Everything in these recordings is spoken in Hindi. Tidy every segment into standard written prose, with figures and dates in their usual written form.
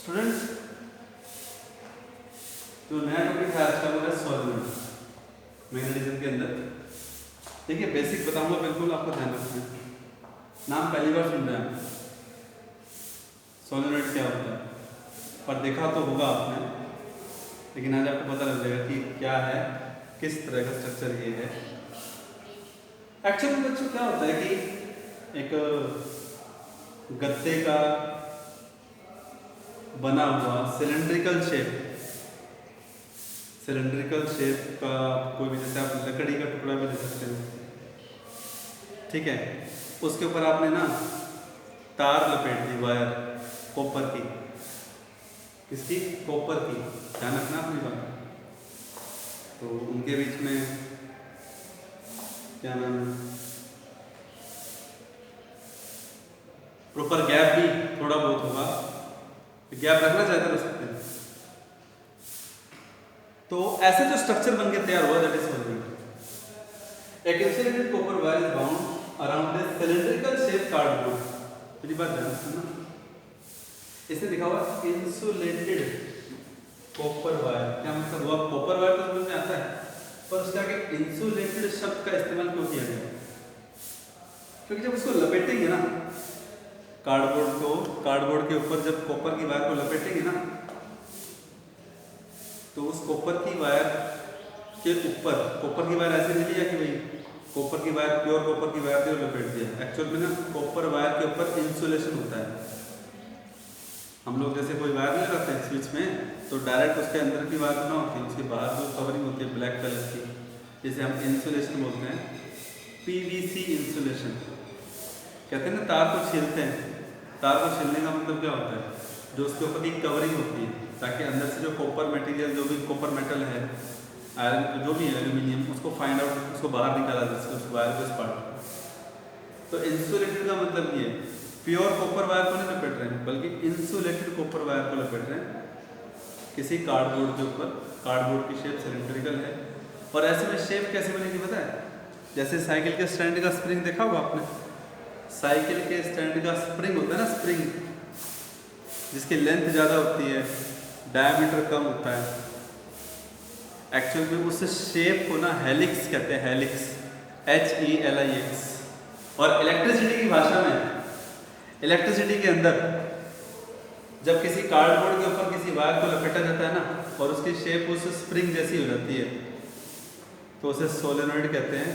स्टूडेंट्स, जो नया टॉपिक है आज का वो है सॉल्वेंट मैग्नेटिज्म के अंदर। देखिए बेसिक बताऊंगा, बिल्कुल आपको ध्यान रखना है। नाम पहली बार सुन रहे हैं, सॉल्वेंट क्या होता है, पर देखा तो होगा आपने, लेकिन आज आपको पता लग जाएगा कि क्या है, किस तरह का स्ट्रक्चर ये है। एक्चुअली में बच्चों क्या होता है कि एक गत्ते का बना हुआ सिलेंड्रिकल शेप का कोई भी, जैसे आप लकड़ी का टुकड़ा भी ले सकते हो, ठीक है। उसके ऊपर आपने ना तार लपेट दी, वायर कॉपर की, किसकी? कॉपर की, ध्यान रखना अपनी बात। तो उनके बीच में क्या नाम है, प्रॉपर गैप भी थोड़ा बहुत होगा, गैप रखना चाहते रख सकते हैं। तो ऐसे जो स्ट्रक्चर बन के तैयार हुआ, दैट इज सॉल्वेंट। एक insulated copper wire is bound around a cylindrical shape cardboard. मेरी बात ध्यान से ना, इसमें लिखा हुआ इंसुलेटेड कॉपर वायर। क्या मतलब हुआ? कॉपर वायर तो समझ में आता है, पर उसके आगे इंसुलेटेड शब्द का इस्तेमाल क्यों किया गया? क्योंकि जब उसको लपेटेंगे ना, कार्डबोर्ड के ऊपर जब कॉपर की वायर को लपेटेंगे ना, तो उस कॉपर की वायर के ऊपर, कॉपर की वायर ऐसे नहीं लिया कि भाई कॉपर की वायर, प्योर कॉपर की वायर थी और लपेट दिया। एक्चुअल में ना कॉपर वायर के ऊपर इंसुलेशन होता है। हम लोग जैसे कोई वायर नहीं लगाते हैं स्विच में, तो डायरेक्ट उसके अंदर की वायर ना होती है, उसके बाहर जो कवरिंग होती है ब्लैक कलर की, जिसे हम इंसुलेशन बोलते हैं, पीवीसी इंसुलेशन कहते हैं ना। तार को छीलते हैं, तार को छीलने का मतलब क्या होता है? जो उसके ऊपर की कवरिंग होती है, ताकि अंदर से जो कॉपर मटेरियल, जो भी कॉपर मेटल है, आयरन जो भी है, एल्यूमिनियम, उसको फाइंड आउट, उसको बाहर निकाला जा सके, उस वायर को, इस पार्ट। तो इंसुलेटेड का मतलब ये प्योर कॉपर वायर को नहीं लपेट रहे हैं, बल्कि इंसुलेटेड कॉपर वायर को लपेट रहे हैं किसी कार्डबोर्ड के ऊपर। कार्डबोर्ड की शेप सिलेंड्रिकल है, और ऐसे में शेप कैसे बनेगी पता है? जैसे साइकिल के स्टैंड का स्प्रिंग देखा होगा आपने, साइकिल के स्टैंड का स्प्रिंग होता है ना, स्प्रिंग जिसकी लेंथ ज़्यादा होती है, डायमीटर कम होता है। एक्चुअल में उस शेप को ना हेलिक्स कहते हैं, हेलिक्स, HELIX। और इलेक्ट्रिसिटी की भाषा में, इलेक्ट्रिसिटी के अंदर जब किसी कार्डबोर्ड के ऊपर किसी वायर को लपेटा जाता है ना, और उसकी शेप उस स्प्रिंग जैसी हो जाती है, तो उसे सोलेनॉइड कहते हैं।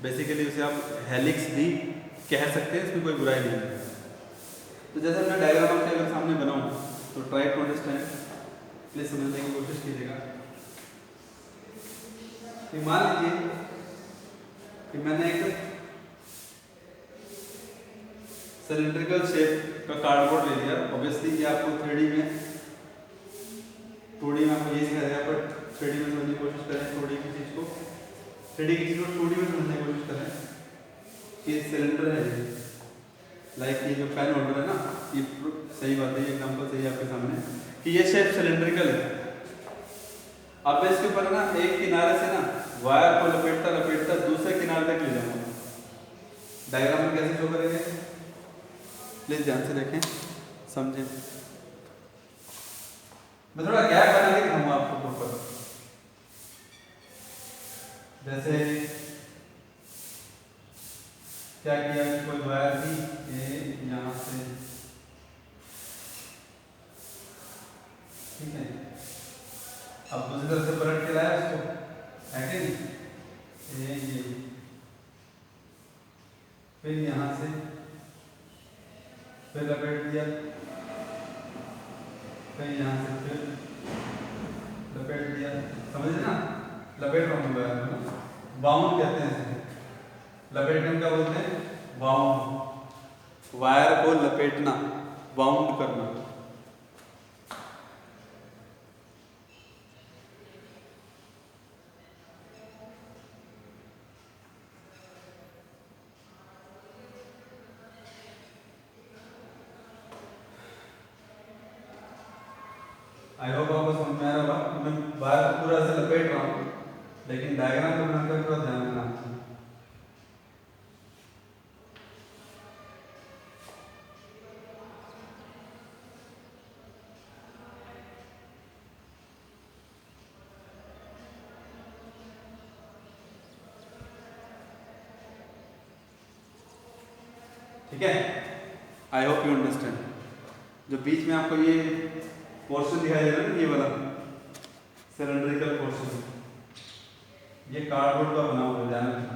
बेसिकली उसे आप हेलिक्स भी कह सकते हैं, इसमें कोई बुराई नहीं है। तो जैसे मैं डायग्राम आपके अगर सामने बनाऊं, तो ट्राई टू अंडरस्टैंड, प्लीज समझने की कोशिश कीजिएगा। मान लीजिए कि मैंने एक सिलेंड्रिकल शेप का कार्डबोर्ड ले लिया। ऑब्वियसली ये आपको 3D में, 2D में आपको ये सिखाया, पर 3D में समझने की कोशिश करें। 2D की चीज़ को 3D की चीज़ को 2D में समझने की कोशिश करें कि सिलेंडर है ये, लाइक ये जो पेन होल्डर है ना, ये सही बात है, ये एग्जाम्पल सही है आपके सामने कि ये शेप सिलेंड्रिकल है। अब मैं इसके ऊपर ना एक किनारे से ना वायर को लपेटता लपेटता दूसरे किनारे तक ले जाऊंगा। डायग्राम में कैसे शो करेंगे, प्लीज ध्यान से देखें, समझें। मैं थोड़ा गैप बना के दिखाऊंगा आपको ऊपर। जैसे क्या किया कि कोई वायर थी यहाँ से, ठीक है, अब दूसरी तरफ से पलट के लाया उसको, है कि नहीं, ये फिर यहाँ से फिर लपेट दिया, फिर यहाँ से फिर लपेट दिया, समझे ना? लपेट रहा हूँ वायर को, बाउंड कहते हैं इसे। लपेटने में क्या बोलते हैं? बाउंड। वायर को लपेटना, बाउंड करना। आई होप आपको समझ में आ रहा होगा। मैं वायर को पूरा से लपेट रहा हूँ, लेकिन डायग्राम को बनाते हुए थोड़ा ध्यान देना। ठीक है, आई होप यू अंडरस्टैंड। जो बीच में आपको ये पोर्शन दिखाई दे रहा है ना, ये वाला सिलेंड्रिकल पोर्शन, ये कार्डबोर्ड का बना हुआ है, ध्यान रखना।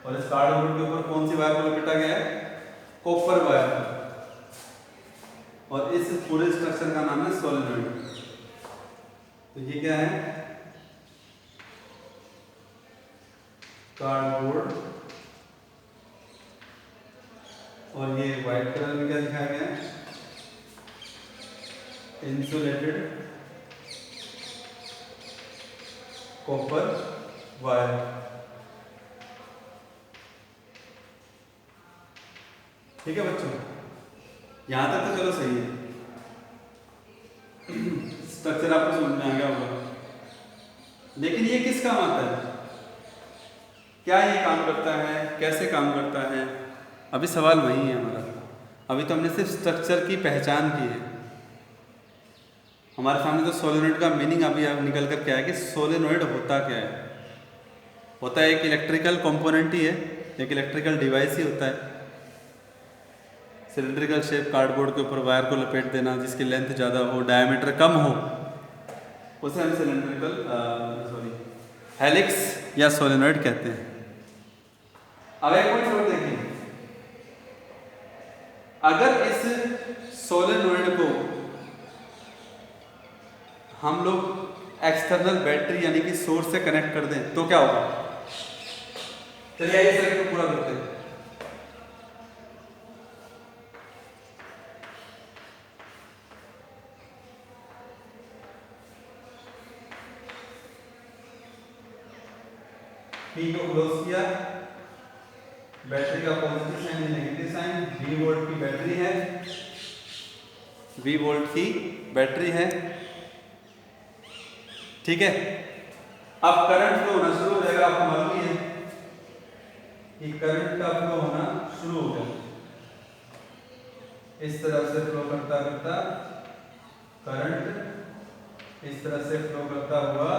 और इस कार्डबोर्ड के ऊपर कौन सी वायर को लपेटा गया है? Copper wire. और इस पूरे स्ट्रक्चर का नाम है सोलेनॉइड। तो ये क्या है? कार्डबोर्ड। और ये व्हाइट कलर में क्या दिखाया गया है? Insulated copper wire. ठीक है बच्चों, यहां तक तो चलो सही है, स्ट्रक्चर आपको समझ में आ गया होगा। लेकिन ये किस काम आता है? क्या ये काम करता है? कैसे काम करता है? अभी सवाल वही है हमारा। अभी तो हमने सिर्फ स्ट्रक्चर की पहचान की है। हमारे सामने तो सोलेनॉइड का मीनिंग अभी अब निकल कर क्या है कि सोलेनॉइड होता क्या है? होता है एक इलेक्ट्रिकल कंपोनेंट ही है, एक इलेक्ट्रिकल डिवाइस ही होता है। सिलेंड्रिकल शेप कार्डबोर्ड के ऊपर वायर को लपेट देना, जिसकी लेंथ ज़्यादा हो, डायमीटर कम हो, उसे हम सिलेंड्रिकल हेलिक्स या सोलेनॉइड कहते हैं। अब एक पॉइंट और देखिए, अगर इस सोलेनॉइड को हम लोग एक्सटर्नल बैटरी यानी कि सोर्स से कनेक्ट कर दें तो क्या होगा? चलिए आइए सर्किट को पूरा करते हैं। P को क्लोज किया, बैटरी का positive sign negative sign, 20 volt की बैटरी है, 20 वोल्ट की बैटरी है, ठीक है। अब करंट फ्लो होना शुरू हो जाएगा। आपको मालूम ही है कि करंट का फ्लो होना शुरू हो गया, इस तरह से फ्लो करता करता करंट इस तरह से फ्लो करता हुआ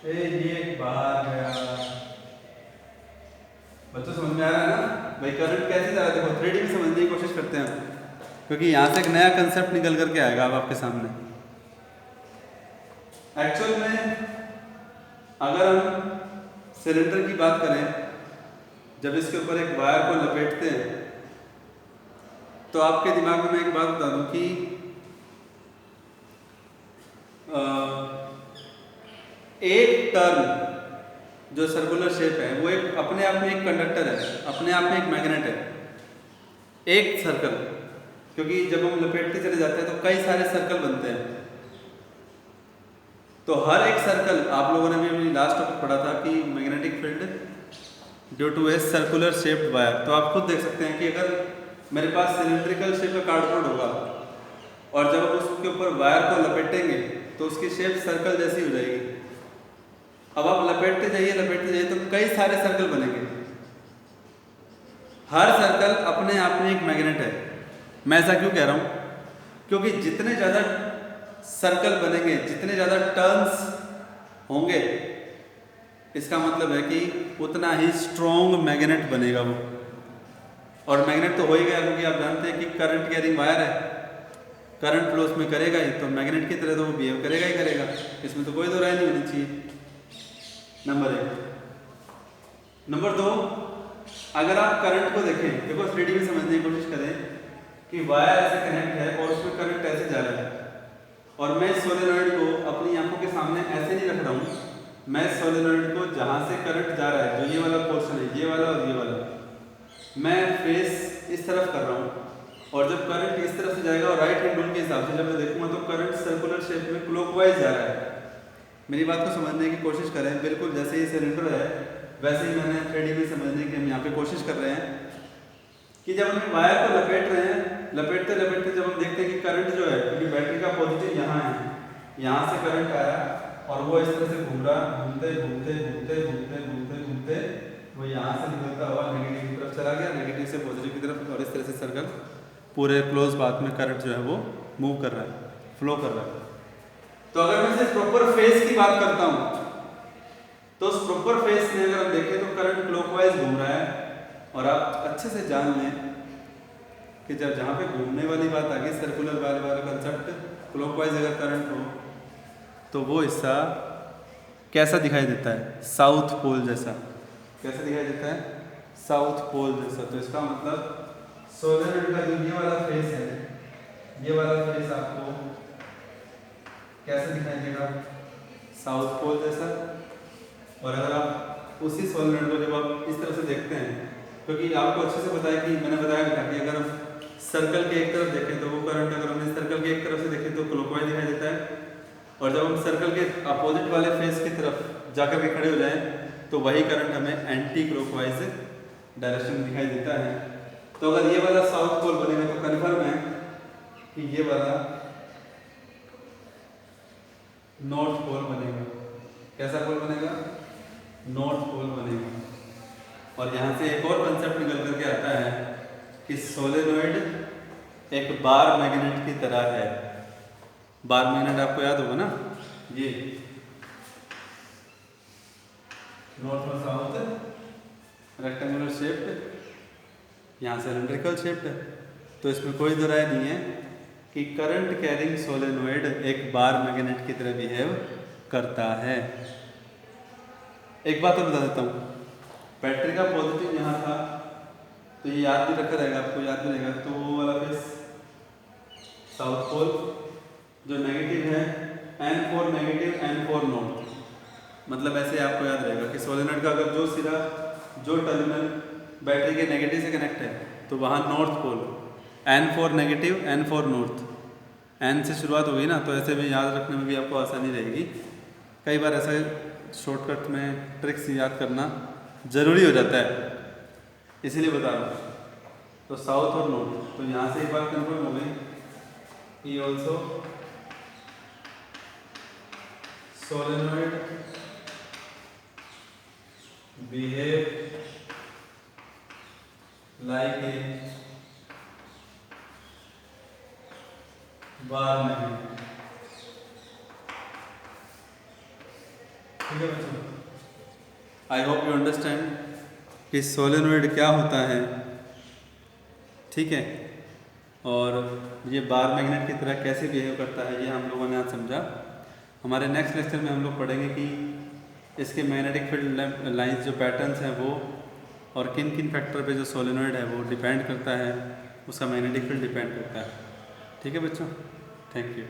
ये बाहर गया। बच्चों समझ में आ रहा है ना भाई? करंट कैसी तरह, देखो 3D में समझने की कोशिश करते हैं, क्योंकि यहाँ से एक नया कंसेप्ट निकल करके आएगा अब आपके सामने। एक्चुअल में अगर हम सिलेंडर की बात करें, जब इसके ऊपर एक वायर को लपेटते हैं तो आपके दिमाग में मैं एक बात बता दूं कि एक टर्न जो सर्कुलर शेप है वो एक अपने आप में एक कंडक्टर है, अपने आप में एक मैग्नेट है। एक सर्कल, क्योंकि जब हम लपेटते चले जाते हैं तो कई सारे सर्कल बनते हैं, तो हर एक सर्कल, आप लोगों ने भी लास्ट टॉपिक पढ़ा था कि magnetic field due to a circular shaped wire. तो आप खुद देख सकते हैं कि अगर मेरे पास सिलेंड्रिकल शेप का कार्डबोर्ड होगा और जब हम उसके ऊपर वायर को लपेटेंगे तो उसकी शेप सर्कल जैसी हो जाएगी। अब आप लपेटते जाइए तो कई सारे सर्कल बनेंगे। हर सर्कल अपने आप में एक मैग्नेट है। मैं ऐसा क्यों कह रहा हूं? क्योंकि जितने ज़्यादा सर्कल बनेंगे, जितने ज़्यादा टर्न्स होंगे, इसका मतलब है कि उतना ही स्ट्रॉन्ग मैग्नेट बनेगा वो। और मैग्नेट तो हो ही गया, क्योंकि आप जानते हैं कि करंट कैरिंग वायर है, करंट फ्लो उसमें करेगा ही, तो मैग्नेट की तरह तो वो बिहेव करेगा ही करेगा, इसमें तो कोई दो राय नहीं होनी चाहिए। नंबर 1। नंबर 2, अगर आप करंट को देखें, देखो 3D में समझने की कोशिश करें कि वायर ऐसे कनेक्ट है और उसमें करंट ऐसे जा रहा है, और मैं सोलेनॉइड को अपनी आंखों के सामने ऐसे नहीं रख रहा हूँ, मैं सोलेनॉइड को जहाँ से करंट जा रहा है, जो ये वाला पोर्शन है, ये वाला और ये वाला, मैं फेस इस तरफ कर रहा हूँ, और जब करंट इस तरफ से जाएगा और राइट हैंड रूल के हिसाब से जब मैं देखूंगा तो करंट सर्कुलर शेप में क्लॉकवाइज जा रहा है। मेरी बात को समझने की कोशिश करें, बिल्कुल जैसे ही सिलेंडर है वैसे ही मैंने 3D में समझने की हम यहाँ पे कोशिश कर रहे हैं कि जब हम वायर को लपेट रहे हैं, लपेटते लपेटते जब हम देखते हैं कि करंट जो है, क्योंकि बैटरी का पॉजिटिव यहाँ है, यहाँ से करंट आया और वो इस तरह से घूम रहा, घूमते घूमते घूमते घूमते घूमते घूमते वो यहाँ से निकलता हुआ नेगेटिव की तरफ चला गया, नेगेटिव से पॉजिटिव की तरफ, और इस तरह से सर्कल पूरे क्लोज पाथ में करंट जो है वो मूव कर रहा है, फ्लो कर रहा है। तो अगर मैं सिर्फ प्रॉपर फेस की बात करता हूँ तो उस प्रॉपर फेस में अगर हम देखें तो करंट क्लॉकवाइज घूम रहा है। और आप अच्छे से जान लें कि जब जहाँ पे घूमने वाली बात आ गई, सर्कुलर वाला कंसेप्ट, क्लॉकवाइज अगर करंट हो तो वो हिस्सा कैसा दिखाई देता है? साउथ पोल जैसा। कैसा दिखाई देता है? साउथ पोल जैसा। तो इसका मतलब सोलेनोइड का जो ये वाला फेस है, ये वाला फेस आपको कैसा दिखाई देगा? साउथ पोल जैसा। और अगर आप उसी सोलेनोइड को जब आप इस तरह से देखते हैं, क्योंकि आपको अच्छे से पता है कि मैंने बताया था कि अगर हम सर्कल के एक तरफ देखें तो वो करंट, अगर हम सर्कल के एक तरफ से देखें तो क्लॉकवाइज दिखाई देता है, और जब हम सर्कल के अपोजिट वाले फेस की तरफ जाकर के खड़े हो जाएं तो वही करंट हमें एंटी क्लॉकवाइज डायरेक्शन में दिखाई देता है। तो अगर ये वाला साउथ पोल बनेगा तो कन्फर्म है कि ये वाला नॉर्थ पोल बनेगा। कैसा पोल बनेगा? नॉर्थ पोल बनेगा। और यहाँ से एक और कंसेप्ट निकल करके आता है कि सोलेनोइड एक बार मैग्नेट की तरह है। बार मैग्नेट आपको याद होगा ना, ये नॉर्थ और साउथ रेक्टेंगुलर शेप्ड, यहाँ सिलेंड्रिकल शेप्ड है। तो इसमें कोई दो राय नहीं है कि करंट कैरिंग सोलेनोइड एक बार मैग्नेट की तरह बिहेव करता है। एक बात और बता देता हूँ, बैटरी का पॉजिटिव यहाँ था तो ये याद भी रखा रहेगा, आपको याद भी रहेगा। तो वो वाला फेस साउथ पोल, जो नेगेटिव है N4 नेगेटिव N4 नॉर्थ। मतलब ऐसे आपको याद रहेगा कि सोलेनोइड का अगर जो सिरा, जो टर्मिनल बैटरी के नेगेटिव से कनेक्ट है तो वहाँ north pole, N4 negative N4 north, N से शुरुआत होगी ना, तो ऐसे में याद रखने में भी आपको आसानी रहेगी। कई बार ऐसा शॉर्टकट में ट्रिक्स याद करना ज़रूरी हो जाता है, इसीलिए बता रहा हूँ। तो साउथ और नॉर्थ, तो यहाँ से एक बात कंफर्म हो गई कि also solenoid behave like a bar magnet. ठीक है बच्चों, आई होप यू अंडरस्टैंड कि सोलेनोइड क्या होता है। ठीक है, और ये बार मैग्नेट की तरह कैसे बिहेव करता है ये हम लोगों ने आज समझा। हमारे नेक्स्ट लेक्चर में हम लोग पढ़ेंगे कि इसके मैग्नेटिक फील्ड लाइंस जो पैटर्न्स हैं वो, और किन किन फैक्टर पे जो सोलेनोइड है वो डिपेंड करता है, उसका मैग्नेटिक फील्ड डिपेंड करता है। ठीक है बच्चों, थैंक यू।